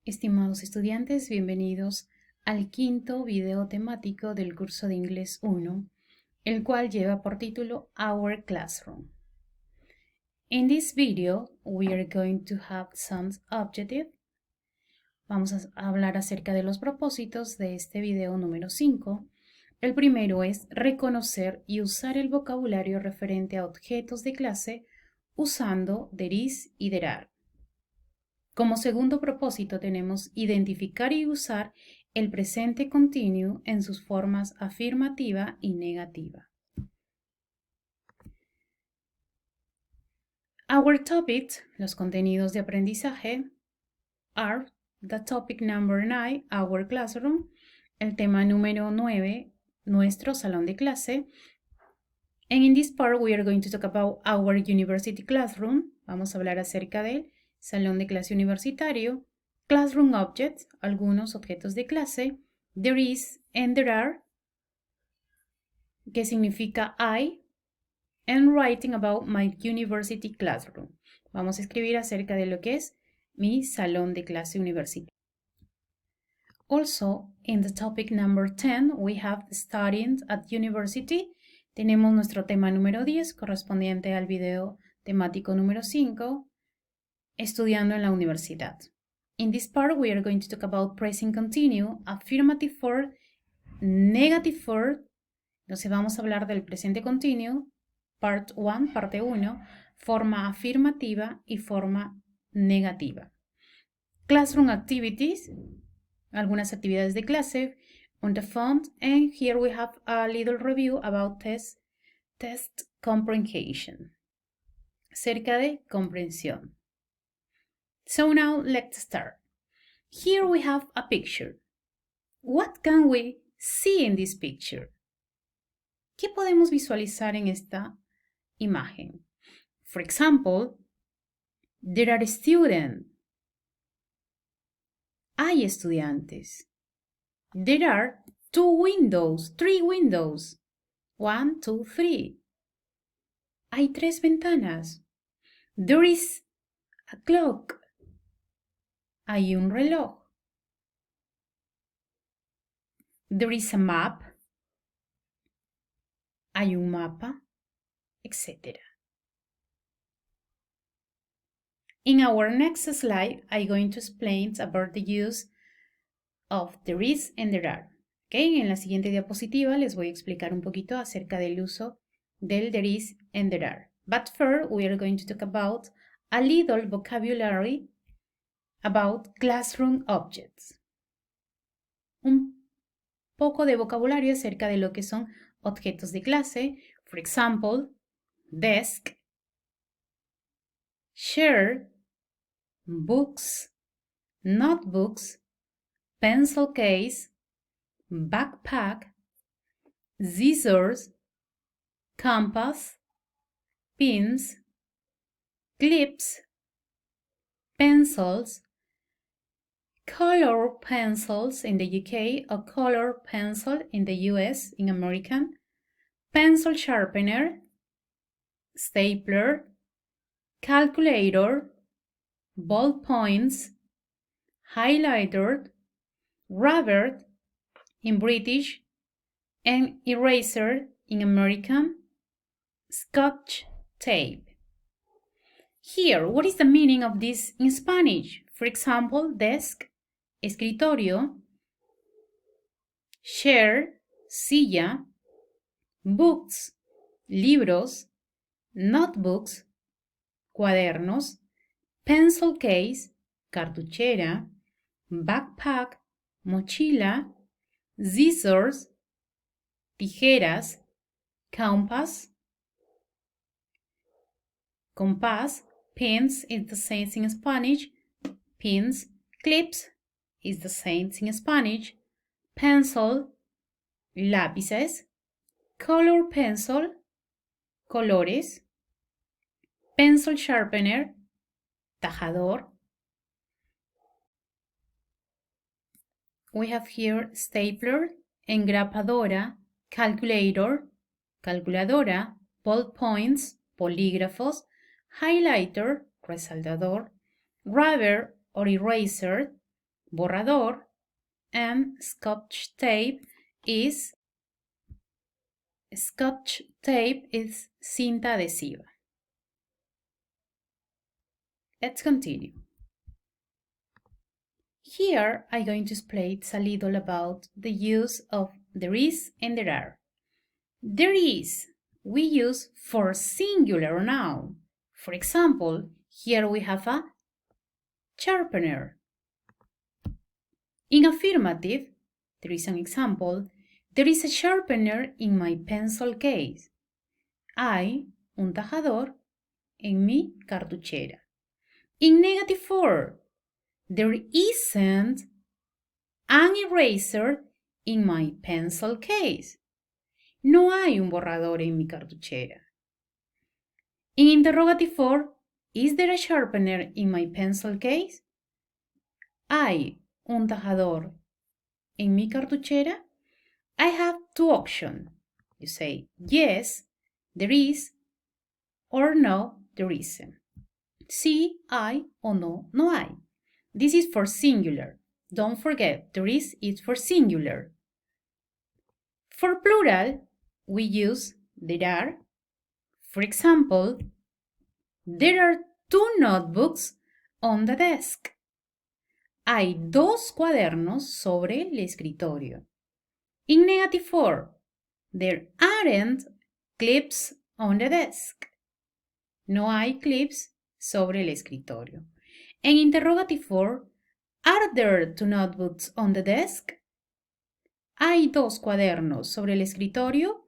Estimados estudiantes, bienvenidos al quinto video temático del curso de Inglés 1, el cual lleva por título Our Classroom. In this video, we are going to have some objectives. Vamos a hablar acerca de los propósitos de este video número 5. El primero es reconocer y usar el vocabulario referente a objetos de clase usando there is y there are. Como segundo propósito tenemos identificar y usar el presente continuo en sus formas afirmativa y negativa. Our topics, los contenidos de aprendizaje, are the topic number 9, our classroom, el tema número 9, nuestro salón de clase. And in this part we are going to talk about our university classroom. Vamos a hablar acerca del salón de clase universitario, classroom objects, algunos objetos de clase, there is and there are, que significa hay, and writing about my university classroom. Vamos a escribir acerca de lo que es mi salón de clase universitario. Also, in the topic number 10, we have studying at university. Tenemos nuestro tema número 10, correspondiente al video temático número 5, estudiando en la universidad. In this part, we are going to talk about present continuous, affirmative form, negative form. Entonces vamos a hablar del presente continuo, part 1, parte 1, forma afirmativa y forma negativa. Classroom activities, algunas actividades de clase, on the front, and here we have a little review about test comprehension, cerca de comprensión. So now let's start. Here we have a picture. What can we see in this picture? ¿Qué podemos visualizar en esta imagen? For example, there are students. Hay estudiantes. There are three windows. 1, 2, 3. Hay 3 ventanas. There is a clock. Hay un reloj. There is a map. Hay un mapa, etc. In our next slide, I'm going to explain about the use of there is and there are. Okay, en la siguiente diapositiva les voy a explicar un poquito acerca del uso del there is and there are. But first, we are going to talk about a little vocabulary about classroom objects. Un poco de vocabulario acerca de lo que son objetos de clase. For example, desk, chair, books, notebooks, pencil case, backpack, scissors, compass, pins, clips, pencils, color pencils in the UK, a color pencil in the US, in American, pencil sharpener, stapler, calculator, ballpoints, highlighter, rubber in British, and eraser in American, Scotch tape. Here, what is the meaning of this in Spanish? For example, desk, escritorio, chair, silla, books, libros, notebooks, cuadernos, pencil case, cartuchera, backpack, mochila, scissors, tijeras, compass, pins is the same in Spanish, pins, clips is the same in Spanish, pencil, lápices, color pencil, colores, pencil sharpener, tajador. We have here stapler, engrapadora, calculator, calculadora, ballpoints, polígrafos, highlighter, resaltador, rubber or eraser, borrador, and Scotch tape is cinta adhesiva. Let's continue. Here I'm going to explain a little about the use of there is and there are. There is, we use for singular noun. For example, here we have a sharpener. In affirmative, there is an example, there is a sharpener in my pencil case. Hay un tajador en mi cartuchera. In negative form, there isn't an eraser in my pencil case. No hay un borrador en mi cartuchera. In interrogative form, is there a sharpener in my pencil case? ¿Hay un tajador en mi cartuchera? I have two options. You say yes, there is, or no, there isn't. Sí, hay, o no, no hay. This is for singular. Don't forget, there is for singular. For plural, we use there are. For example, there are 2 notebooks on the desk. Hay 2 cuadernos sobre el escritorio. In negative form, there aren't clips on the desk. No hay clips sobre el escritorio. En interrogative form, are there 2 notebooks on the desk? ¿Hay 2 cuadernos sobre el escritorio?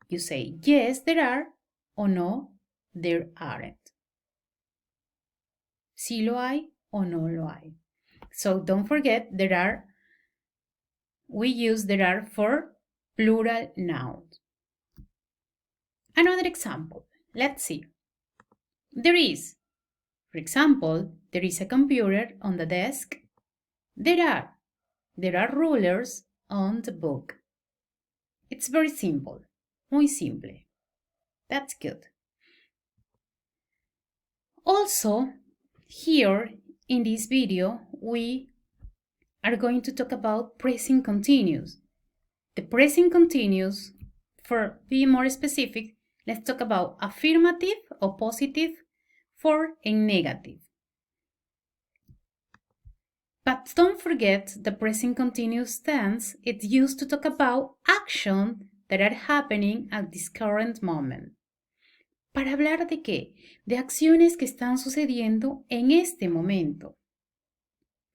You say yes, there are, o no, there aren't. Sí lo hay o no lo hay. So don't forget, there are, we use there are for plural nouns. Another example, let's see. There is, for example, there is a computer on the desk. There are rulers on the book. It's very simple, muy simple. That's good. Also, here in this video, we are going to talk about present continuous. The present continuous, for being more specific, let's talk about affirmative or positive for and negative. But don't forget the present continuous tense. It's used to talk about actions that are happening at this current moment. ¿Para hablar de qué? De acciones que están sucediendo en este momento.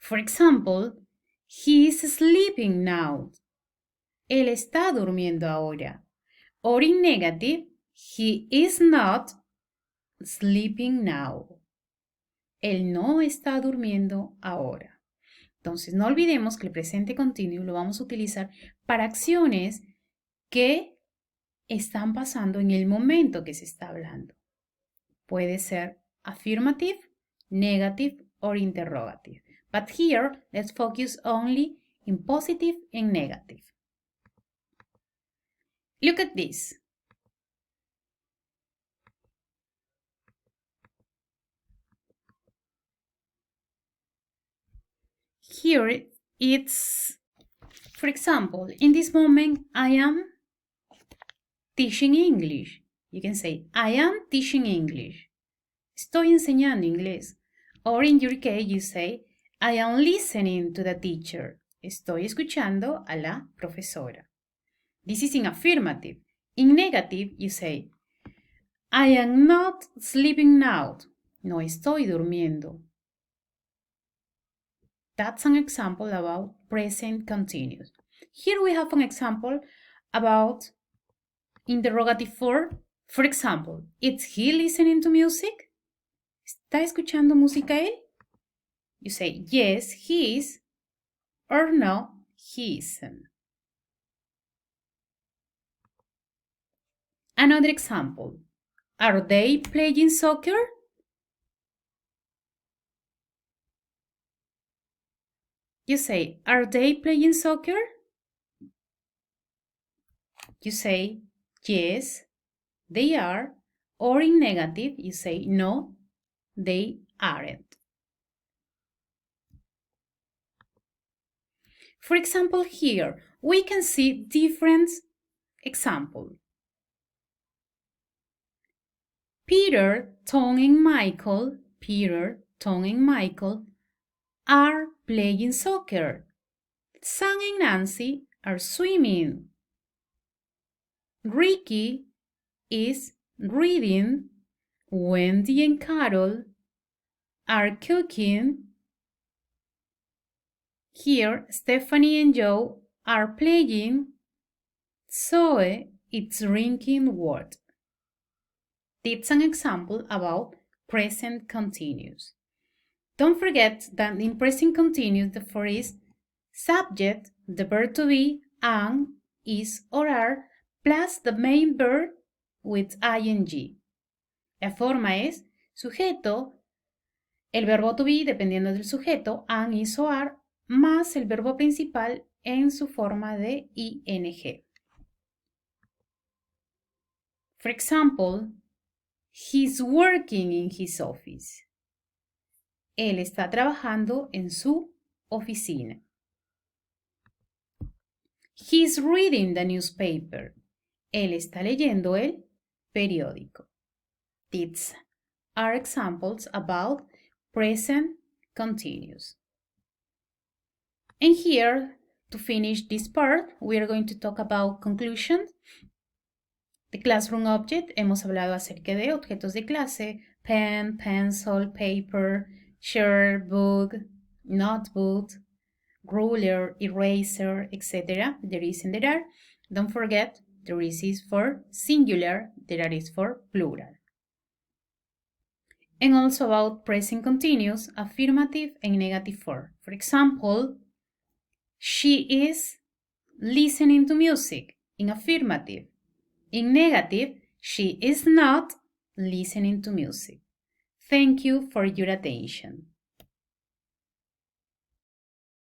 For example, he is sleeping now. Él está durmiendo ahora. Or in negative, he is not sleeping now. Él no está durmiendo ahora. Entonces, no olvidemos que el presente continuo lo vamos a utilizar para acciones que están pasando en el momento que se está hablando. Puede ser affirmative, negative, or interrogative. But here, let's focus only in positive and negative. Look at this. Here, it's, for example, in this moment, I am teaching English. You can say, I am teaching English. Estoy enseñando inglés. Or in your case, you say, I am listening to the teacher. Estoy escuchando a la profesora. This is in affirmative. In negative, you say, I am not sleeping now. No estoy durmiendo. That's an example about present continuous. Here we have an example about interrogative form. For example, is he listening to music? ¿Está escuchando música él? You say, yes, he is, or no, he isn't. Another example, are they playing soccer? You say, are they playing soccer? You say, yes, they are, or in negative, you say, no, they aren't. For example, here we can see different examples. Peter, Tom, and Michael are playing soccer. Sam and Nancy are swimming. Ricky is reading. Wendy and Carol are cooking. Here, Stephanie and Joe are playing. Zoe is drinking water. That's an example about present continuous. Don't forget that in present continuous the verb is subject, the verb to be, and, is or are, plus the main verb with ing. La forma es sujeto, el verbo to be dependiendo del sujeto, and, is or are, más el verbo principal en su forma de ing. For example, he's working in his office. Él está trabajando en su oficina. He's reading the newspaper. Él está leyendo el periódico. These are examples about present continuous. And here, to finish this part, we are going to talk about conclusions. The classroom object, hemos hablado acerca de objetos de clase, pen, pencil, paper, chair, book, notebook, ruler, eraser, etc. There is and there are. Don't forget, there is for singular, there is for plural. And also about present continuous, affirmative and negative form. For example, she is listening to music in affirmative. In negative, she is not listening to music. Thank you for your attention.